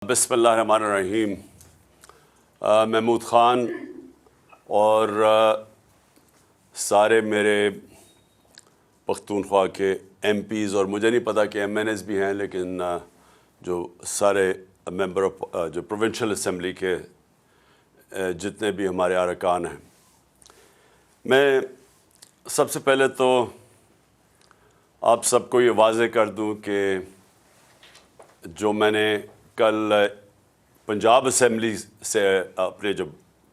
بسم اللہ الرحمن الرحیم۔ محمود خان اور سارے میرے پختونخوا کے ایم پیز، اور مجھے نہیں پتا کہ ایم این ایز بھی ہیں، لیکن جو سارے ممبر آف جو پروونشل اسمبلی کے جتنے بھی ہمارے ارکان ہیں، میں سب سے پہلے تو آپ سب کو یہ واضح کر دوں کہ جو میں نے کل پنجاب اسمبلی سے اپنے جو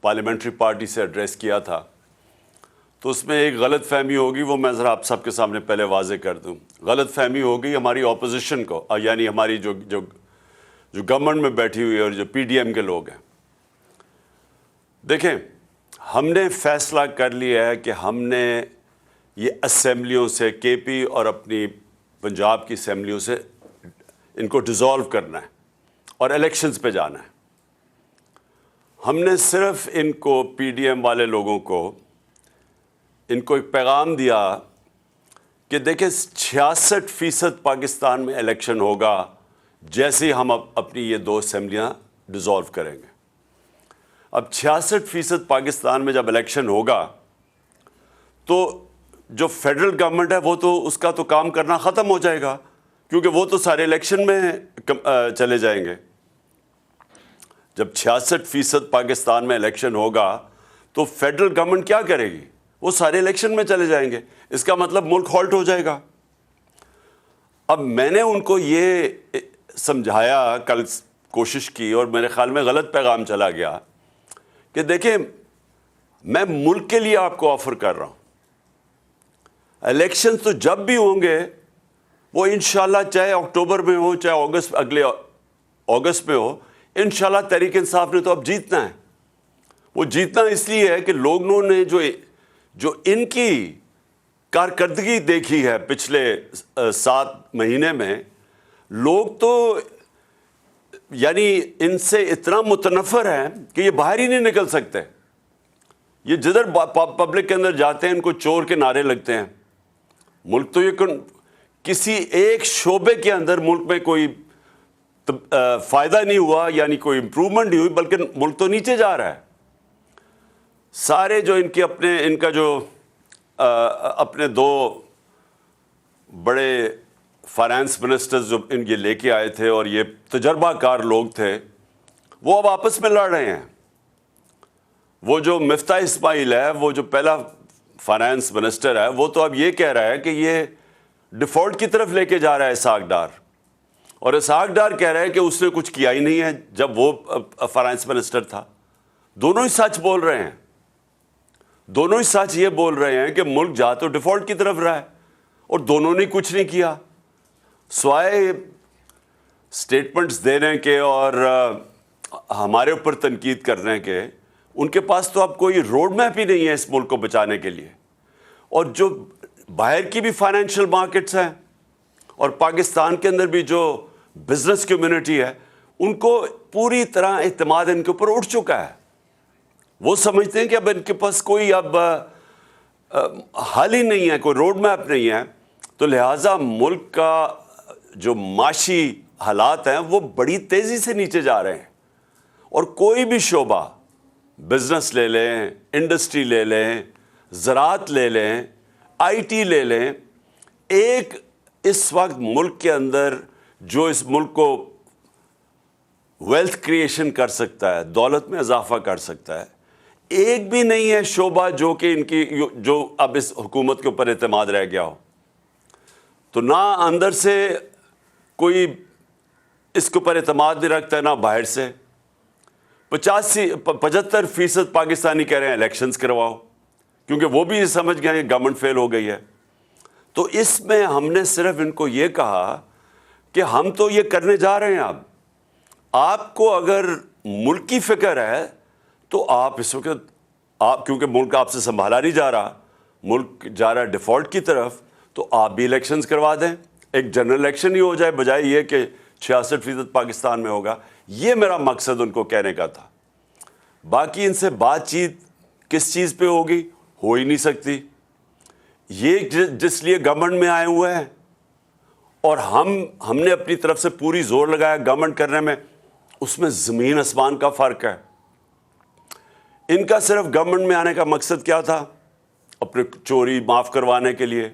پارلیمنٹری پارٹی سے ایڈریس کیا تھا، تو اس میں ایک غلط فہمی ہوگی، وہ میں ذرا آپ سب کے سامنے پہلے واضح کر دوں۔ غلط فہمی ہوگی ہماری اپوزیشن کو، یعنی ہماری جو گورنمنٹ میں بیٹھی ہوئی ہے اور جو پی ڈی ایم کے لوگ ہیں۔ دیکھیں، ہم نے فیصلہ کر لیا ہے کہ ہم نے یہ اسمبلیوں سے، کے پی اور اپنی پنجاب کی اسمبلیوں سے ان کو ڈیزالو کرنا ہے اور الیکشنز پہ جانا ہے۔ ہم نے صرف ان کو، پی ڈی ایم والے لوگوں کو، ان کو ایک پیغام دیا کہ دیکھیں 66% پاکستان میں الیکشن ہوگا جیسے ہی ہم اپنی یہ 2 اسمبلیاں ڈیزالو کریں گے۔ اب 66% پاکستان میں جب الیکشن ہوگا تو جو فیڈرل گورنمنٹ ہے وہ تو اس کا تو کام کرنا ختم ہو جائے گا، کیونکہ وہ تو سارے الیکشن میں چلے جائیں گے۔ جب 66% پاکستان میں الیکشن ہوگا تو فیڈرل گورنمنٹ کیا کرے گی؟ وہ سارے الیکشن میں چلے جائیں گے، اس کا مطلب ملک ہالٹ ہو جائے گا۔ اب میں نے ان کو یہ سمجھایا، کل کوشش کی، اور میرے خیال میں غلط پیغام چلا گیا کہ دیکھیں، میں ملک کے لیے آپ کو آفر کر رہا ہوں، الیکشن تو جب بھی ہوں گے وہ انشاءاللہ چاہے اکتوبر میں ہو، چاہے اگلے اگست میں ہو، انشاءاللہ تحریک انصاف نے تو اب جیتنا ہے۔ وہ جیتنا اس لیے ہے کہ لوگوں نے جو ان کی کارکردگی دیکھی ہے پچھلے 7 مہینے میں، لوگ تو یعنی ان سے اتنا متنفر ہیں کہ یہ باہر ہی نہیں نکل سکتے۔ یہ جدھر پبلک کے اندر جاتے ہیں ان کو چور کے نعرے لگتے ہیں۔ ملک تو یہ کسی ایک شعبے کے اندر ملک میں کوئی فائدہ نہیں ہوا، یعنی کوئی امپروومنٹ نہیں ہوئی، بلکہ ملک تو نیچے جا رہا ہے۔ سارے جو ان کا جو اپنے 2 بڑے فائنانس منسٹرز جو یہ لے کے آئے تھے اور یہ تجربہ کار لوگ تھے، وہ اب آپس میں لڑ رہے ہیں۔ وہ جو مفتاح اسماعیل ہے، وہ جو پہلا فائنانس منسٹر ہے، وہ تو اب یہ کہہ رہا ہے کہ یہ ڈیفالٹ کی طرف لے کے جا رہا ہے اسحاق ڈار، اور اسحاق ڈار کہہ رہا ہے کہ اس نے کچھ کیا ہی نہیں ہے جب وہ فائنانس منسٹر تھا۔ دونوں ہی سچ بول رہے ہیں، دونوں ہی سچ یہ بول رہے ہیں کہ ملک جا تو ڈیفالٹ کی طرف رہا ہے، اور دونوں نے کچھ نہیں کیا سوائے سٹیٹمنٹس دینے کے اور ہمارے اوپر تنقید کرنے کے۔ ان کے پاس تو اب کوئی روڈ میپ ہی نہیں ہے اس ملک کو بچانے کے لیے۔ اور جو باہر کی بھی فائنینشیل مارکیٹس ہیں اور پاکستان کے اندر بھی جو بزنس کمیونٹی ہے، ان کو پوری طرح اعتماد ان کے اوپر اٹھ چکا ہے۔ وہ سمجھتے ہیں کہ اب ان کے پاس کوئی اب حل ہی نہیں ہے، کوئی روڈ میپ نہیں ہے، تو لہٰذا ملک کا جو معاشی حالات ہیں وہ بڑی تیزی سے نیچے جا رہے ہیں۔ اور کوئی بھی شعبہ، بزنس لے لیں، انڈسٹری لے لیں، زراعت لے لیں، آئی ٹی لے لیں، ایک اس وقت ملک کے اندر جو اس ملک کو ویلتھ کریشن کر سکتا ہے، دولت میں اضافہ کر سکتا ہے، ایک بھی نہیں ہے شعبہ جو کہ ان کی جو اب اس حکومت کے اوپر اعتماد رہ گیا ہو۔ تو نہ اندر سے کوئی اس کے اوپر اعتماد نہیں رکھتا ہے، نہ باہر سے۔ 75% پاکستانی کہہ رہے ہیں الیکشنز کرواؤ، کیونکہ وہ بھی سمجھ گئے ہیں گورنمنٹ فیل ہو گئی ہے۔ تو اس میں ہم نے صرف ان کو یہ کہا کہ ہم تو یہ کرنے جا رہے ہیں، اب آپ کو اگر ملک کی فکر ہے تو آپ اس وقت کیونکہ ملک آپ سے سنبھالا نہیں جا رہا، ملک جا رہا ہے ڈیفالٹ کی طرف، تو آپ بھی الیکشنز کروا دیں، ایک جنرل الیکشن ہی ہو جائے، بجائے یہ کہ 66% پاکستان میں ہوگا۔ یہ میرا مقصد ان کو کہنے کا تھا۔ باقی ان سے بات چیت کس چیز پہ ہوگی؟ ہو ہی نہیں سکتی۔ یہ جس لیے گورنمنٹ میں آئے ہوئے ہیں اور ہم نے اپنی طرف سے پوری زور لگایا گورنمنٹ کرنے میں، اس میں زمین آسمان کا فرق ہے. ان کا صرف گورنمنٹ میں آنے کا مقصد کیا تھا؟ اپنے چوری معاف کروانے کے لیے.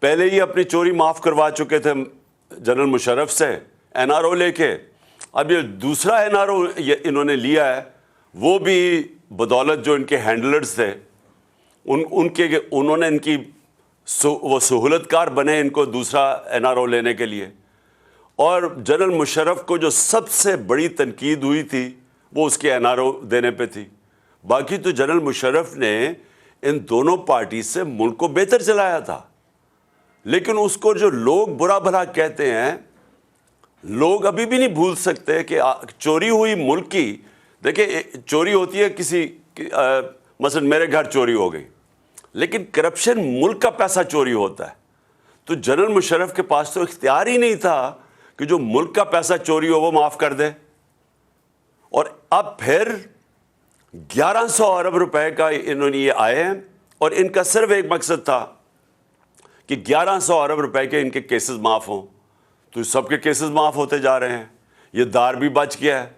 پہلے ہی اپنی چوری معاف کروا چکے تھے جنرل مشرف سے این آر او لے کے. اب یہ دوسرا این آر او انہوں نے لیا ہے, وہ بھی بدولت جو ان کے ہینڈلرز تھے انہوں نے ان کی وہ سہولت کار بنے ان کو دوسرا این آر او لینے کے لیے. اور جنرل مشرف کو جو سب سے بڑی تنقید ہوئی تھی وہ اس کے این آر او دینے پہ تھی. باقی تو جنرل مشرف نے ان دونوں پارٹی سے ملک کو بہتر چلایا تھا. لیکن اس کو جو لوگ برا بھلا کہتے ہیں, لوگ ابھی بھی نہیں بھول سکتے کہ چوری ہوئی ملک کی, دیکھیں چوری ہوتی ہے کسی مثلا میرے گھر چوری ہو گئی, لیکن کرپشن ملک کا پیسہ چوری ہوتا ہے. تو جنرل مشرف کے پاس تو اختیار ہی نہیں تھا کہ جو ملک کا پیسہ چوری ہو وہ معاف کر دے. اور اب پھر 1100 ارب روپے کا انہوں نے یہ آئے ہیں, اور ان کا صرف ایک مقصد تھا کہ 1100 ارب روپے کے ان کے کیسز معاف ہوں. تو سب کے کیسز معاف ہوتے جا رہے ہیں. یہ دار بھی بچ گیا ہے.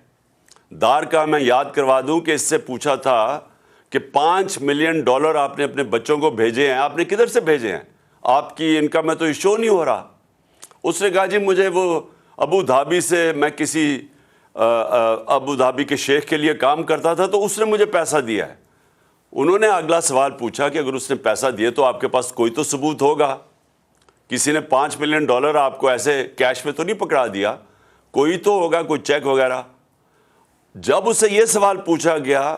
دار کا میں یاد کروا دوں کہ اس سے پوچھا تھا کہ $5 ملین آپ نے اپنے بچوں کو بھیجے ہیں, آپ نے کدھر سے بھیجے ہیں؟ آپ کی انکم میں تو یہ شو نہیں ہو رہا. اس نے کہا جی مجھے وہ ابو دھابی سے, میں کسی ابو دھابی کے شیخ کے لیے کام کرتا تھا تو اس نے مجھے پیسہ دیا ہے. انہوں نے اگلا سوال پوچھا کہ اگر اس نے پیسہ دیے تو آپ کے پاس کوئی تو ثبوت ہوگا. کسی نے $5 ملین آپ کو ایسے کیش میں تو نہیں پکڑا دیا, کوئی تو ہوگا, کوئی چیک وغیرہ. جب اسے یہ سوال پوچھا گیا,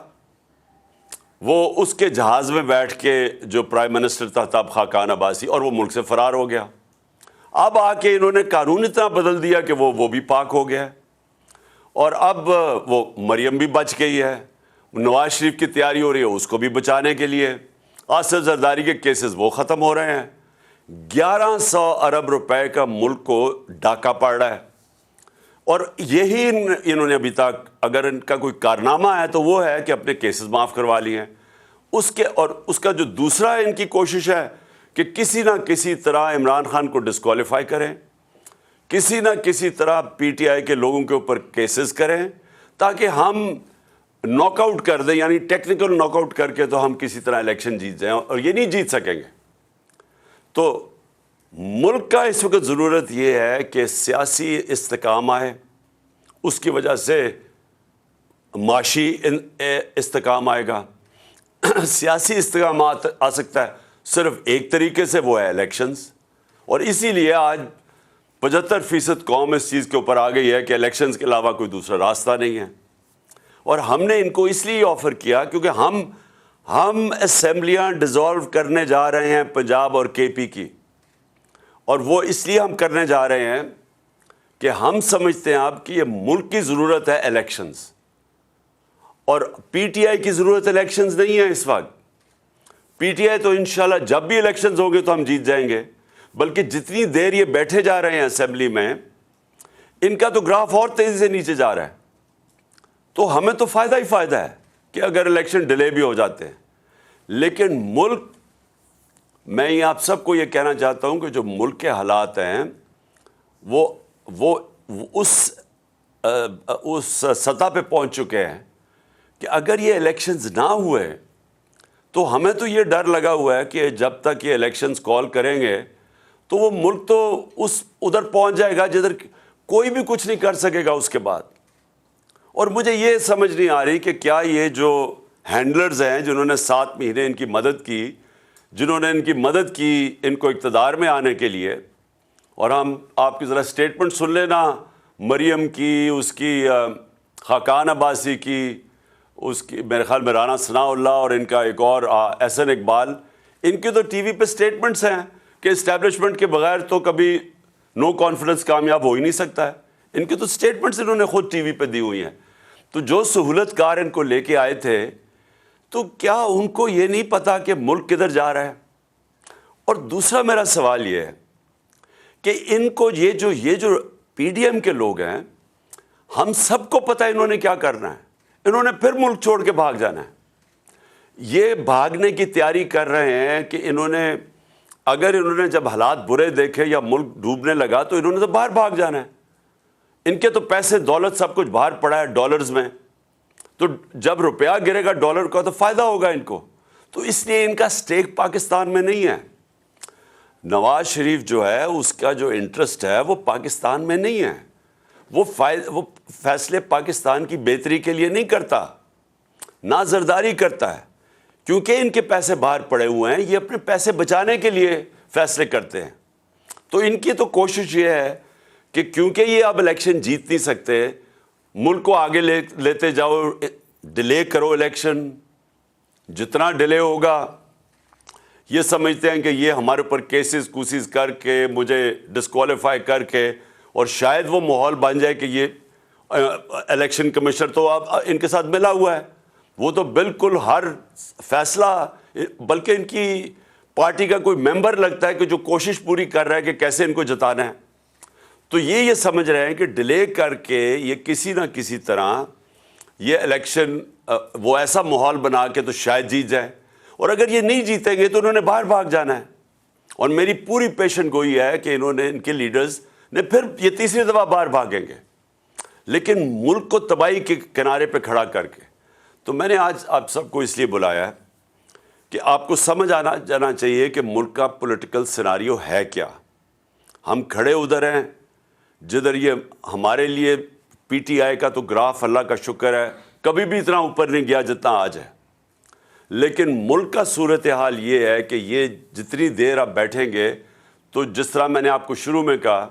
وہ اس کے جہاز میں بیٹھ کے جو پرائم منسٹر تھا تب خاقان عباسی, اور وہ ملک سے فرار ہو گیا. اب آ کے انہوں نے قانون اتنا بدل دیا کہ وہ بھی پاک ہو گیا. اور اب وہ مریم بھی بچ گئی ہے. نواز شریف کی تیاری ہو رہی ہے اس کو بھی بچانے کے لیے. آصف زرداری کے کیسز وہ ختم ہو رہے ہیں. 1100 ارب روپے کا ملک کو ڈاکہ پڑ رہا ہے. اور یہی انہوں نے ابھی تک, اگر ان کا کوئی کارنامہ ہے تو وہ ہے کہ اپنے کیسز معاف کروا لیے ہیں. اور اس کا جو دوسرا ان کی کوشش ہے کہ کسی نہ کسی طرح عمران خان کو ڈسکوالیفائی کریں, کسی نہ کسی طرح پی ٹی آئی کے لوگوں کے اوپر کیسز کریں تاکہ ہم ناک آؤٹ کر دیں, یعنی ٹیکنیکل ناک آؤٹ کر کے تو ہم کسی طرح الیکشن جیت جائیں, اور یہ نہیں جیت سکیں گے. تو ملک کا اس وقت ضرورت یہ ہے کہ سیاسی استحکام آئے, اس کی وجہ سے معاشی استحکام آئے گا. سیاسی استحکام آ سکتا ہے صرف ایک طریقے سے, وہ ہے الیکشنز. اور اسی لیے آج 75% قوم اس چیز کے اوپر آ گئی ہے کہ الیکشنز کے علاوہ کوئی دوسرا راستہ نہیں ہے. اور ہم نے ان کو اس لیے آفر کیا کیونکہ ہم اسمبلیاں ڈیزالو کرنے جا رہے ہیں پنجاب اور کے پی کی, اور وہ اس لیے ہم کرنے جا رہے ہیں کہ ہم سمجھتے ہیں اب کہ یہ ملک کی ضرورت ہے الیکشنز, اور پی ٹی آئی کی ضرورت الیکشنز نہیں ہے اس وقت. پی ٹی آئی تو انشاءاللہ جب بھی الیکشنز ہوں گے تو ہم جیت جائیں گے, بلکہ جتنی دیر یہ بیٹھے جا رہے ہیں اسمبلی میں, ان کا تو گراف اور تیزی سے نیچے جا رہا ہے. تو ہمیں تو فائدہ ہی فائدہ ہے کہ اگر الیکشن ڈیلے بھی ہو جاتے ہیں. لیکن ملک, میں یہ آپ سب کو یہ کہنا چاہتا ہوں کہ جو ملک کے حالات ہیں وہ اس سطح پہ پہنچ چکے ہیں کہ اگر یہ الیکشنز نہ ہوئے تو ہمیں تو یہ ڈر لگا ہوا ہے کہ جب تک یہ الیکشنز کال کریں گے تو وہ ملک تو ادھر پہنچ جائے گا جدھر کوئی بھی کچھ نہیں کر سکے گا اس کے بعد. اور مجھے یہ سمجھ نہیں آ رہی کہ کیا یہ جو ہینڈلرز ہیں جنہوں نے 7 مہینے ان کی مدد کی, جنہوں نے ان کی مدد کی ان کو اقتدار میں آنے کے لیے, اور ہم آپ کی ذرا اسٹیٹمنٹ سن لینا مریم کی, اس کی خاقان عباسی کی, اس کی میرے خیال میں رانا ثناء اللہ, اور ان کا ایک اور احسن اقبال, ان کی تو ٹی وی پہ اسٹیٹمنٹس ہیں کہ اسٹیبلشمنٹ کے بغیر تو کبھی نو کانفیڈنس کامیاب ہو ہی نہیں سکتا ہے. ان کی تو اسٹیٹمنٹس انہوں نے خود ٹی وی پہ دی ہوئی ہیں. تو جو سہولت کار ان کو لے کے آئے تھے, تو کیا ان کو یہ نہیں پتا کہ ملک کدھر جا رہا ہے؟ اور دوسرا میرا سوال یہ ہے کہ ان کو یہ جو پی ڈی ایم کے لوگ ہیں, ہم سب کو پتہ ہے انہوں نے کیا کرنا ہے. انہوں نے پھر ملک چھوڑ کے بھاگ جانا ہے. یہ بھاگنے کی تیاری کر رہے ہیں کہ اگر انہوں نے جب حالات برے دیکھے یا ملک ڈوبنے لگا تو انہوں نے تو باہر بھاگ جانا ہے. ان کے تو پیسے دولت سب کچھ باہر پڑا ہے ڈالرز میں، تو جب روپیہ گرے گا ڈالر کا تو فائدہ ہوگا ان کو، تو اس لیے ان کا سٹیک پاکستان میں نہیں ہے۔ نواز شریف جو ہے اس کا جو انٹرسٹ ہے وہ پاکستان میں نہیں ہے، وہ فیصلے پاکستان کی بہتری کے لیے نہیں کرتا، نہ زرداری کرتا ہے، کیونکہ ان کے پیسے باہر پڑے ہوئے ہیں، یہ اپنے پیسے بچانے کے لیے فیصلے کرتے ہیں۔ تو ان کی تو کوشش یہ ہے کہ کیونکہ یہ اب الیکشن جیت نہیں سکتے، ملک کو آگے لیتے جاؤ، ڈیلے کرو الیکشن، جتنا ڈیلے ہوگا یہ سمجھتے ہیں کہ یہ ہمارے اوپر کیسز کوسز کر کے مجھے ڈسکوالیفائی کر کے، اور شاید وہ ماحول بن جائے کہ یہ الیکشن کمشنر تو اب ان کے ساتھ ملا ہوا ہے، وہ تو بالکل ہر فیصلہ، بلکہ ان کی پارٹی کا کوئی ممبر لگتا ہے کہ جو کوشش پوری کر رہا ہے کہ کیسے ان کو جتانا ہے، تو یہ سمجھ رہے ہیں کہ ڈیلے کر کے یہ کسی نہ کسی طرح یہ الیکشن وہ ایسا ماحول بنا کے تو شاید جیت جائے، اور اگر یہ نہیں جیتیں گے تو انہوں نے باہر بھاگ جانا ہے۔ اور میری پوری پیشن گوئی ہے کہ انہوں نے، ان کے لیڈرز نے پھر یہ تیسری دفعہ باہر بھاگیں گے، لیکن ملک کو تباہی کے کنارے پہ کھڑا کر کے۔ تو میں نے آج آپ سب کو اس لیے بلایا ہے کہ آپ کو سمجھ جانا چاہیے کہ ملک کا پولیٹیکل سیناریو ہے کیا۔ ہم کھڑے ادھر ہیں جدھر یہ ہمارے لیے پی ٹی آئی کا تو گراف اللہ کا شکر ہے کبھی بھی اتنا اوپر نہیں گیا جتنا آج ہے، لیکن ملک کا صورتحال یہ ہے کہ یہ جتنی دیر آپ بیٹھیں گے تو جس طرح میں نے آپ کو شروع میں کہا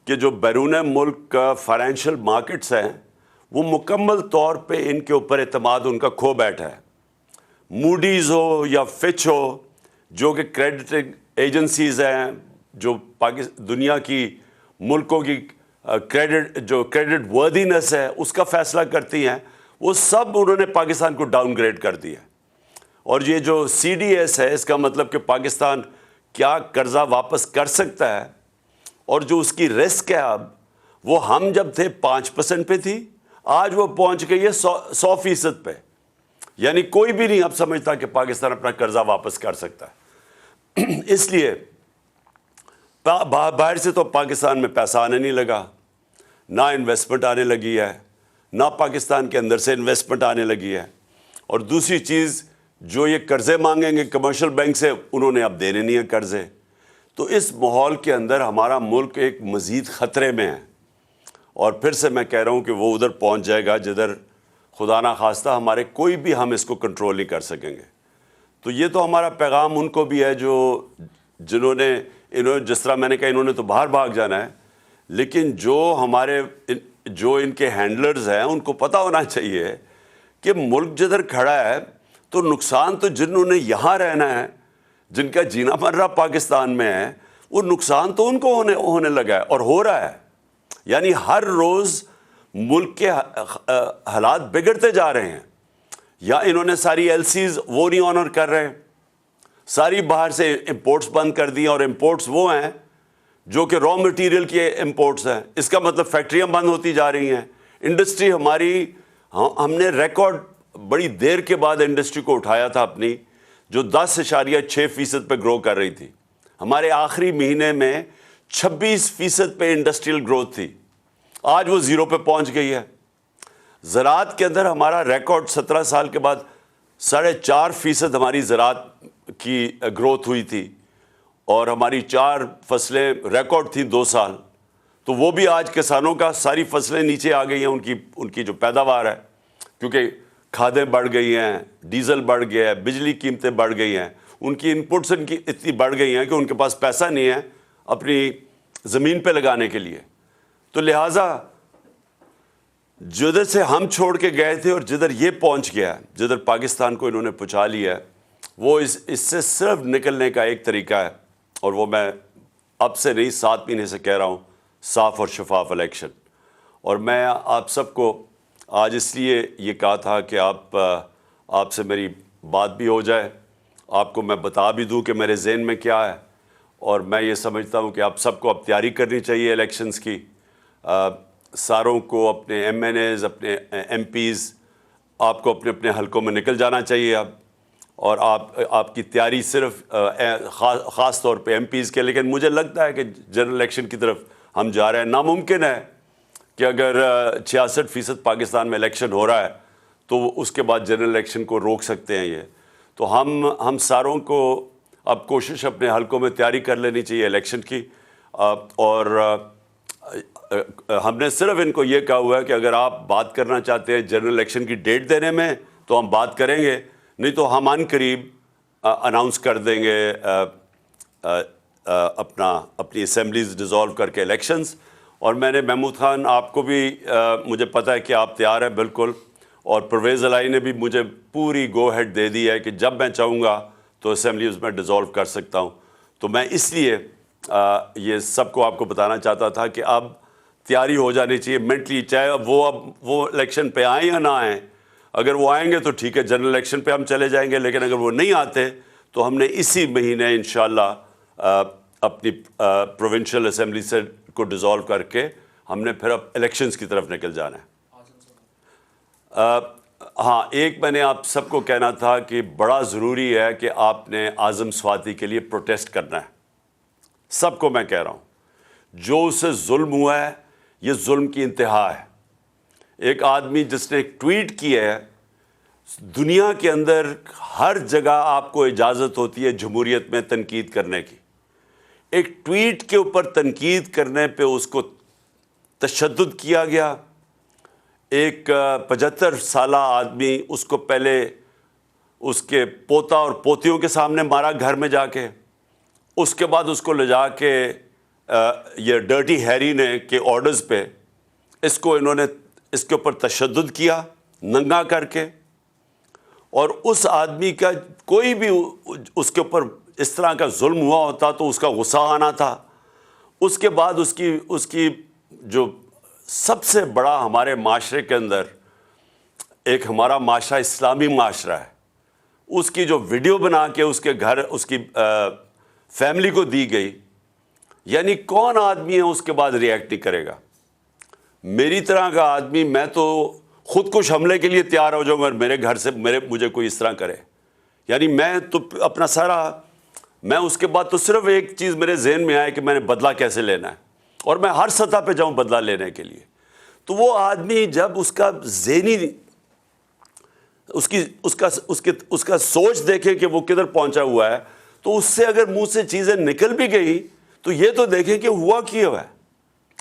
کہ جو بیرون ملک کا فائنینشیل مارکیٹس ہیں وہ مکمل طور پہ ان کے اوپر اعتماد ان کا کھو بیٹھا ہے۔ موڈیز ہو یا فچ ہو جو کہ کریڈٹنگ ایجنسیز ہیں، جو دنیا کی ملکوں کی کریڈٹ وردینس ہے اس کا فیصلہ کرتی ہیں، وہ سب انہوں نے پاکستان کو ڈاؤن گریڈ کر دیا۔ اور یہ جو سی ڈی ایس ہے، اس کا مطلب کہ پاکستان کیا قرضہ واپس کر سکتا ہے، اور جو اس کی رسک ہے اب، وہ ہم جب تھے 5% پہ تھی، آج وہ پہنچ گئی ہے 100% پہ، یعنی کوئی بھی نہیں اب سمجھتا کہ پاکستان اپنا قرضہ واپس کر سکتا ہے۔ اس لیے باہر سے تو پاکستان میں پیسہ آنے نہیں لگا، نہ انویسٹمنٹ آنے لگی ہے، نہ پاکستان کے اندر سے انویسٹمنٹ آنے لگی ہے، اور دوسری چیز جو یہ قرضے مانگیں گے کمرشل بینک سے، انہوں نے اب دینے نہیں ہیں قرضے۔ تو اس ماحول کے اندر ہمارا ملک ایک مزید خطرے میں ہے، اور پھر سے میں کہہ رہا ہوں کہ وہ ادھر پہنچ جائے گا جدھر خدا نہ خواستہ ہمارے کوئی بھی ہم اس کو کنٹرول نہیں کر سکیں گے۔ تو یہ تو ہمارا پیغام ان کو بھی ہے جنہوں نے جس طرح میں نے کہا انہوں نے تو باہر بھاگ جانا ہے، لیکن جو ان کے ہینڈلرز ہیں ان کو پتہ ہونا چاہیے کہ ملک جدھر کھڑا ہے تو نقصان تو جنہوں نے یہاں رہنا ہے، جن کا جینا مرنا پاکستان میں ہے، وہ نقصان تو ان کو ہونے لگا ہے اور ہو رہا ہے۔ یعنی ہر روز ملک کے حالات بگڑتے جا رہے ہیں، یا انہوں نے ساری ایل سیز وہ نہیں آنر کر رہے ہیں، ساری باہر سے امپورٹس بند کر دی، اور امپورٹس وہ ہیں جو کہ را مٹیریل کے امپورٹس ہیں، اس کا مطلب فیکٹریاں بند ہوتی جا رہی ہیں۔ انڈسٹری ہماری، ہم نے ریکارڈ بڑی دیر کے بعد انڈسٹری کو اٹھایا تھا اپنی، جو 10.6% پہ گرو کر رہی تھی، ہمارے آخری مہینے میں 26% پہ انڈسٹریل گروتھ تھی، آج وہ 0 پہ پہنچ گئی ہے۔ زراعت کے اندر ہمارا ریکارڈ 17 سال کے بعد 4.5% ہماری زراعت کی گروتھ ہوئی تھی، اور ہماری 4 فصلیں ریکارڈ تھیں 2 سال، تو وہ بھی آج کسانوں کا ساری فصلیں نیچے آ گئی ہیں، ان کی جو پیداوار ہے، کیونکہ کھادیں بڑھ گئی ہیں، ڈیزل بڑھ گیا ہے، بجلی قیمتیں بڑھ گئی ہیں، ان کی انپٹس ان کی اتنی بڑھ گئی ہیں کہ ان کے پاس پیسہ نہیں ہے اپنی زمین پہ لگانے کے لیے۔ تو لہٰذا جدھر سے ہم چھوڑ کے گئے تھے اور جدھر یہ پہنچ گیا، جدھر پاکستان کو انہوں نے پہنچا لیا ہے، وہ اس سے صرف نکلنے کا ایک طریقہ ہے، اور وہ میں اب سے نہیں 7 مہینے سے کہہ رہا ہوں، صاف اور شفاف الیکشن۔ اور میں آپ سب کو آج اس لیے یہ کہا تھا کہ آپ سے میری بات بھی ہو جائے، آپ کو میں بتا بھی دوں کہ میرے ذہن میں کیا ہے، اور میں یہ سمجھتا ہوں کہ آپ سب کو اب تیاری کرنی چاہیے الیکشنز کی، ساروں کو اپنے ایم این ایز، اپنے ایم پیز، آپ کو اپنے اپنے حلقوں میں نکل جانا چاہیے اب، اور آپ کی تیاری صرف خاص طور پہ ایم پیز کے، لیکن مجھے لگتا ہے کہ جنرل الیکشن کی طرف ہم جا رہے ہیں۔ ناممکن ہے کہ اگر 66% پاکستان میں الیکشن ہو رہا ہے تو اس کے بعد جنرل الیکشن کو روک سکتے ہیں یہ. تو ہم ساروں کو اب کوشش اپنے حلقوں میں تیاری کر لینی چاہیے الیکشن کی, اور ہم نے صرف ان کو یہ کہا ہوا ہے کہ اگر آپ بات کرنا چاہتے ہیں جنرل الیکشن کی ڈیٹ دینے میں تو ہم بات کریں گے, نہیں تو ہم عن قریب اناؤنس کر دیں گے اپنی اسمبلیز ڈیزالو کر کے الیکشنز. اور میں نے محمود خان آپ کو بھی مجھے پتہ ہے کہ آپ تیار ہیں بالکل, اور پرویز الہی نے بھی مجھے پوری گو ہیڈ دے دی ہے کہ جب میں چاہوں گا تو اسمبلیز میں ڈیزالو کر سکتا ہوں. تو میں اس لیے یہ سب کو آپ کو بتانا چاہتا تھا کہ اب تیاری ہو جانی چاہیے مینٹلی, چاہے وہ الیکشن پہ آئیں یا نہ آئیں. اگر وہ آئیں گے تو ٹھیک ہے, جنرل الیکشن پہ ہم چلے جائیں گے, لیکن اگر وہ نہیں آتے تو ہم نے اسی مہینے انشاءاللہ اپنی پروونشل اسمبلی سے کو ڈیزالو کر کے ہم نے پھر اب الیکشنز کی طرف نکل جانا ہے. ہاں, ایک میں نے آپ سب کو کہنا تھا کہ بڑا ضروری ہے کہ آپ نے اعظم سواتی کے لیے پروٹیسٹ کرنا ہے. سب کو میں کہہ رہا ہوں, جو اسے ظلم ہوا ہے یہ ظلم کی انتہا ہے. ایک آدمی جس نے ایک ٹویٹ کیا ہے, دنیا کے اندر ہر جگہ آپ کو اجازت ہوتی ہے جمہوریت میں تنقید کرنے کی. ایک ٹویٹ کے اوپر تنقید کرنے پہ اس کو تشدد کیا گیا. ایک 75 سالہ آدمی, اس کو پہلے اس کے پوتا اور پوتیوں کے سامنے مارا گھر میں جا کے, اس کے بعد اس کو لے جا کے یہ ڈرٹی ہیری نے کے آرڈرز پہ انہوں نے اس کے اوپر تشدد کیا ننگا کر کے. اور اس آدمی کا کوئی بھی اس کے اوپر اس طرح کا ظلم ہوا ہوتا تو اس کا غصہ آنا تھا. اس کے بعد اس کی جو سب سے بڑا ہمارے معاشرے کے اندر, ایک ہمارا معاشرہ اسلامی معاشرہ ہے, اس کی جو ویڈیو بنا کے اس کے گھر اس کی فیملی کو دی گئی, یعنی کون آدمی ہے اس کے بعد ریئیکٹ نہیں کرے گا؟ میری طرح کا آدمی, میں تو خود کش حملے کے لیے تیار ہو جاؤں گا میرے گھر سے مجھے کوئی اس طرح کرے. یعنی میں تو اپنا سارا, میں اس کے بعد تو صرف ایک چیز میرے ذہن میں آئے کہ میں نے بدلہ کیسے لینا ہے, اور میں ہر سطح پہ جاؤں بدلہ لینے کے لیے. تو وہ آدمی جب اس کا ذہنی اس کا سوچ دیکھے کہ وہ کدھر پہنچا ہوا ہے, تو اس سے اگر منہ سے چیزیں نکل بھی گئی تو یہ تو دیکھیں کہ ہوا کیا ہوا ہے.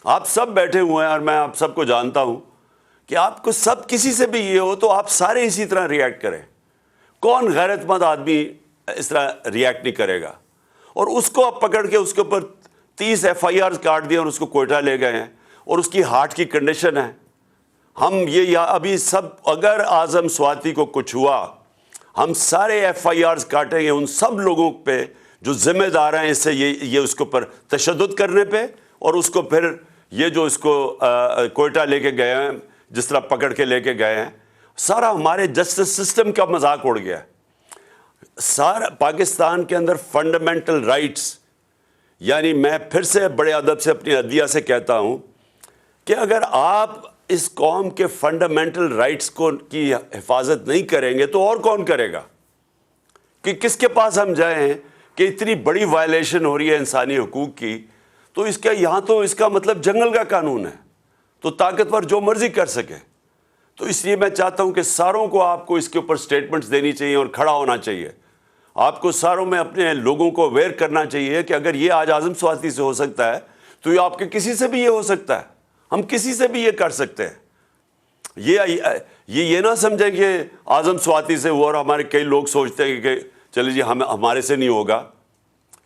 آپ سب بیٹھے ہوئے ہیں اور میں آپ سب کو جانتا ہوں کہ آپ کو سب کسی سے بھی یہ ہو تو آپ سارے اسی طرح ریئیکٹ کریں. کون غیرت مند آدمی اس طرح ریئیکٹ نہیں کرے گا؟ اور اس کو آپ پکڑ کے اس کے اوپر 30 FIRs کاٹ دیے اور اس کو کوئٹہ لے گئے ہیں, اور اس کی ہارٹ کی کنڈیشن ہے. ہم یہ ابھی سب, اگر اعظم سواتی کو کچھ ہوا, ہم سارے FIRs کاٹیں گے ان سب لوگوں پہ جو ذمہ دار ہیں اس سے یہ اس کے اوپر تشدد کرنے پہ, اور اس کو پھر یہ جو اس کو کوئٹہ لے کے گئے ہیں, جس طرح پکڑ کے لے کے گئے ہیں. سارا ہمارے جسٹس سسٹم کا مذاق اڑ گیا ہے. سارا پاکستان کے اندر فنڈامنٹل رائٹس, یعنی میں پھر سے بڑے ادب سے اپنی عدلیہ سے کہتا ہوں کہ اگر آپ اس قوم کے فنڈامنٹل رائٹس کی حفاظت نہیں کریں گے تو اور کون کرے گا؟ کہ کس کے پاس ہم جائیں کہ اتنی بڑی وائلیشن ہو رہی ہے انسانی حقوق کی, تو یہاں تو اس کا مطلب جنگل کا قانون ہے, تو طاقتور جو مرضی کر سکے. تو اس لیے میں چاہتا ہوں کہ ساروں کو آپ کو اس کے اوپر سٹیٹمنٹس دینی چاہیے اور کھڑا ہونا چاہیے. آپ کو ساروں میں اپنے لوگوں کو اویئر کرنا چاہیے کہ اگر یہ آج اعظم سواتی سے ہو سکتا ہے تو یہ آپ کے کسی سے بھی یہ ہو سکتا ہے, ہم کسی سے بھی یہ کر سکتے ہیں. یہ نہ سمجھیں کہ اعظم سواتی سے ہوا اور ہمارے کئی لوگ سوچتے ہیں کہ چلے جی ہمارے سے نہیں ہوگا.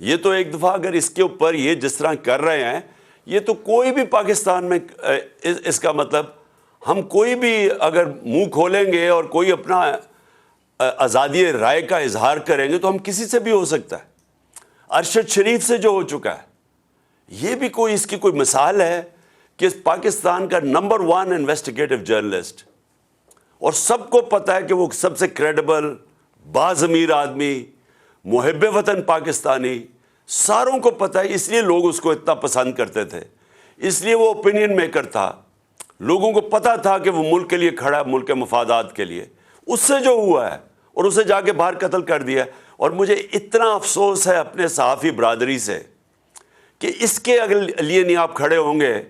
یہ تو ایک دفعہ اگر اس کے اوپر یہ جس طرح کر رہے ہیں, یہ تو کوئی بھی پاکستان میں اس کا مطلب ہم کوئی بھی اگر منہ کھولیں گے اور کوئی اپنا آزادی رائے کا اظہار کریں گے تو ہم کسی سے بھی ہو سکتا ہے. ارشد شریف سے جو ہو چکا ہے, یہ بھی کوئی اس کی کوئی مثال ہے کہ پاکستان کا نمبر 1 انویسٹیگیٹو جرنلسٹ, اور سب کو پتہ ہے کہ وہ سب سے کریڈیبل باضمیر آدمی, محب وطن پاکستانی, ساروں کو پتہ ہے. اس لیے لوگ اس کو اتنا پسند کرتے تھے, اس لیے وہ اوپینین میکر تھا. لوگوں کو پتہ تھا کہ وہ ملک کے لیے کھڑا ہے, ملک کے مفادات کے لیے. اس سے جو ہوا ہے اور اسے جا کے باہر قتل کر دیا. اور مجھے اتنا افسوس ہے اپنے صحافی برادری سے کہ اس کے اگر لیے نہیں آپ کھڑے ہوں گے,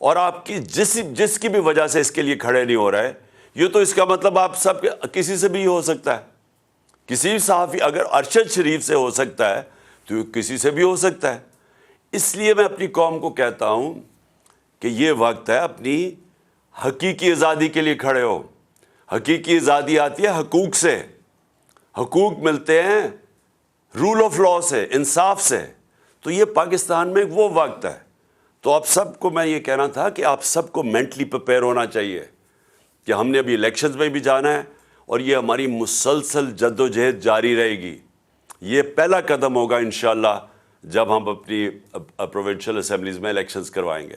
اور آپ کی جس کی بھی وجہ سے اس کے لیے کھڑے نہیں ہو رہے, یہ تو اس کا مطلب آپ سب کسی سے بھی ہو سکتا ہے. کسی بھی صحافی, اگر ارشد شریف سے ہو سکتا ہے تو کسی سے بھی ہو سکتا ہے. اس لیے میں اپنی قوم کو کہتا ہوں کہ یہ وقت ہے اپنی حقیقی آزادی کے لیے کھڑے ہو. حقیقی آزادی آتی ہے حقوق سے, حقوق ملتے ہیں رول آف لا سے, انصاف سے. تو یہ پاکستان میں وہ وقت ہے. تو آپ سب کو میں یہ کہنا تھا کہ آپ سب کو مینٹلی پریپیئر ہونا چاہیے کہ ہم نے ابھی الیکشنز میں بھی جانا ہے, اور یہ ہماری مسلسل جد و جہد جاری رہے گی. یہ پہلا قدم ہوگا انشاءاللہ جب ہم اپنی پروونشل اسمبلیز میں الیکشنز کروائیں گے.